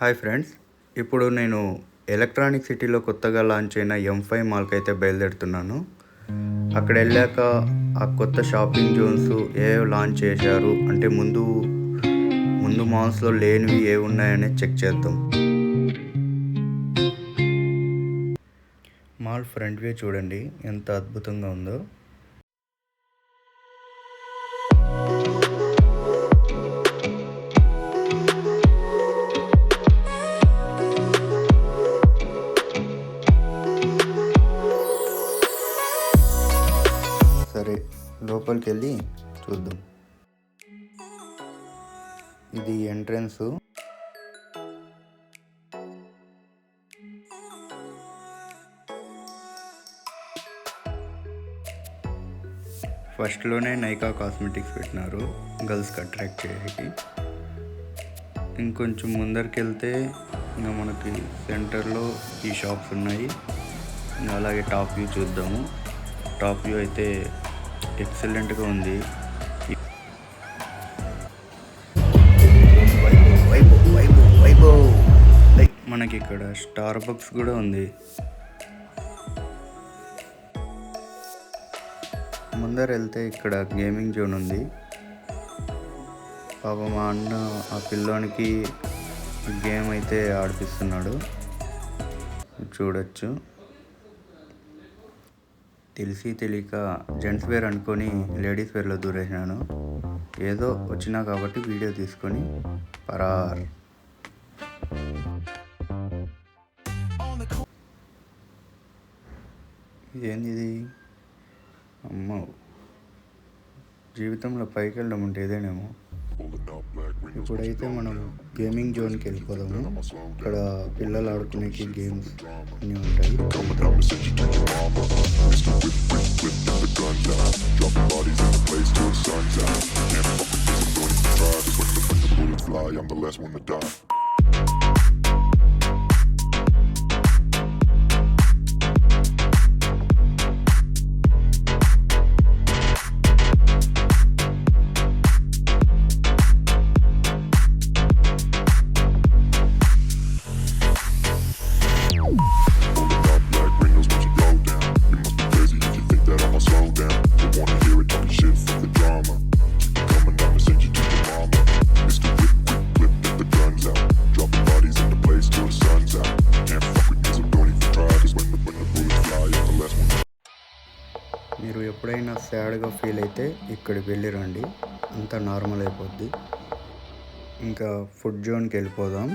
Hi friends, ఇప్పుడు నేను electronic సిటీలో కొత్తగా లాంచ్ అయిన M5 మాల్కి అయితే బయలుదేరుతున్నాను. అక్కడ వెళ్ళాక ఆ కొత్త షాపింగ్ జోన్స్ ఏవి లాంచ్ చేశారు అంటే ముందు మాల్స్లో లేనివి ఏవి ఉన్నాయనేది చెక్ చేద్దాం. మాల్ ఫ్రంట్ వ్యూ చూడండి ఎంత అద్భుతంగా ఉందో. సరే, లోపలికి వెళ్ళి చూద్దాం. ఇది ఎంట్రన్స్. ఫస్ట్లోనే నైకా కాస్మెటిక్స్ పెట్టినారు గర్ల్స్కి అట్రాక్ట్ చేయడానికి. ఇంకొంచెం ముందరికి వెళ్తే ఇంకా మనకి సెంటర్లో ఈ షాప్స్ ఉన్నాయి. ఇంకా అలాగే టాప్ వ్యూ చూద్దాము. టాప్ వ్యూ అయితే ఎక్సలెంట్గా ఉంది. మనకి ఇక్కడ స్టార్ బక్స్ కూడా ఉంది. ముందర వెళ్తే ఇక్కడ గేమింగ్ జోన్ ఉంది. పాప మా అన్న ఆ పిల్లోనికి గేమ్ అయితే ఆడిపిస్తున్నాడు, చూడొచ్చు. తెలియక జెంట్స్ వేర్ అనుకొని లేడీస్ వేర్లో దూరేసినాను. ఏదో వచ్చినా కాబట్టి వీడియో తీసుకొని పరార్. ఏంది అమ్మ, జీవితంలో పైకి వెళ్ళడం ఉంటే ఏదేనేమో. ఇప్పుడైతే మనం గేమింగ్ జోన్కి వెళ్ళిపోదాము. ఇక్కడ పిల్లలు ఆడుకునేకి గేమ్స్ అన్నీ ఉంటాయి. మీరు ఎప్పుడైనా సాడ్గా ఫీల్ అయితే ఇక్కడికి వెళ్ళి రండి, అంతా నార్మల్ అయిపోద్ది. ఇంకా ఫుడ్ జోన్కి వెళ్ళిపోదాం.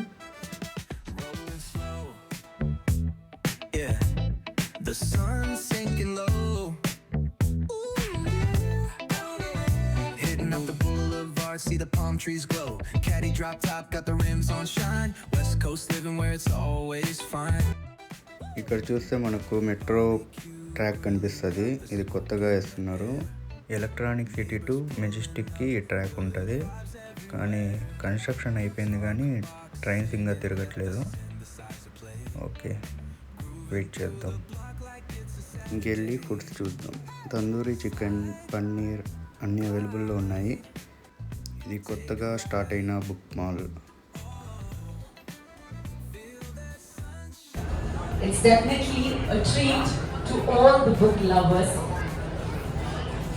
See the palm trees glow. Caddy drop top, got the rims on shine. West Coast living where it's always fine. ఇక్కడ చూస్తే మనకు మెట్రో ట్రాక్ కనిపిస్తుంది. ఇది కొత్తగా వేస్తున్నారు. ఎలక్ట్రానిక్ సిటీ టు మెజెస్టిక్కి ఈ ట్రాక్ ఉంటుంది, కానీ కన్స్ట్రక్షన్ అయిపోయింది కానీ ట్రైన్స్ ఇంకా తిరగట్లేదు. ఓకే, వెయిట్ చేద్దాం. ఇంకెళ్ళి ఫుడ్స్ చూద్దాం. తందూరి చికెన్, పన్నీర్ అన్నీ అవైలబుల్లో ఉన్నాయి. ఇది కొత్తగా స్టార్ట్ అయిన book mall. It's definitely a treat to all the book lovers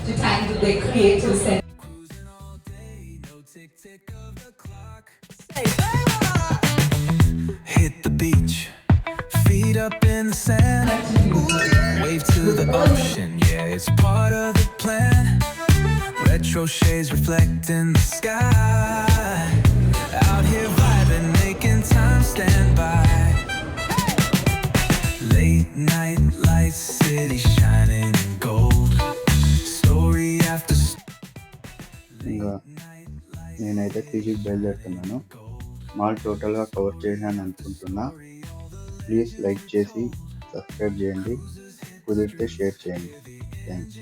to thank their creators and hit the beach, feet up in the sand, wave to the ocean, yeah, it's part of the plan. Retro shades reflecting the sky, out here vibing, making time stand by. Late night lights, city shining in gold, story after ఇంకా నేనైతే పీజీకి బయలుదేరుతున్నాను. Mall టోటల్గా cover చేశాను అనుకుంటున్నా. Please like చేసి subscribe చేయండి, కుదిరితే share చేయండి. థ్యాంక్స్.